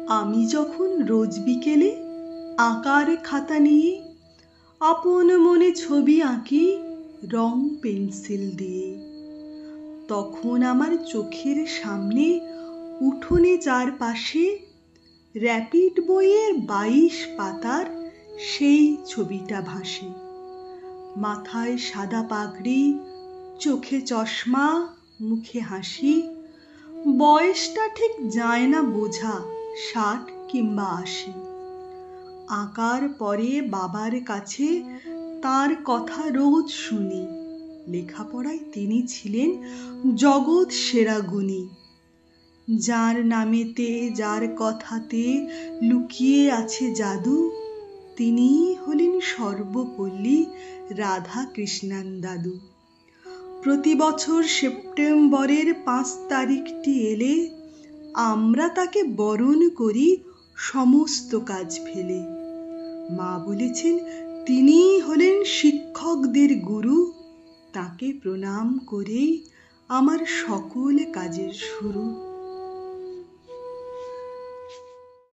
আমি যখন রোজ বিকেলে আঁকার খাতা নিয়ে আপন মনে ছবি আঁকি রং পেন্সিল দিয়ে, তখন আমার চোখের সামনে উঠোনে চারপাশে র্যাপিড বইয়ের 22 পাতার সেই ছবিটা ভাসে। মাথায় সাদা পাগড়ি, চোখে চশমা, মুখে হাসি। বয়সটা ঠিক যায় না বোঝা, 60 কিংবা 80। আঁকার পরে বাবার কাছে তার কথা রোজ শুনি। লেখাপড়ায় তিনি ছিলেন জগৎ সেরা গুণী। যার নামেতে, যার কথাতে লুকিয়ে আছে জাদু, তিনিই হলেন সর্বপল্লী রাধা কৃষ্ণান দাদু। প্রতি বছর সেপ্টেম্বরের 5 তারিখটি এলে আমরা তাকে বরণ করি সমস্ত কাজ ফেলে। মা বলেছেন তিনিই হলেন শিক্ষকদের গুরু, তাকে প্রণাম করেই আমার সকল কাজের শুরু।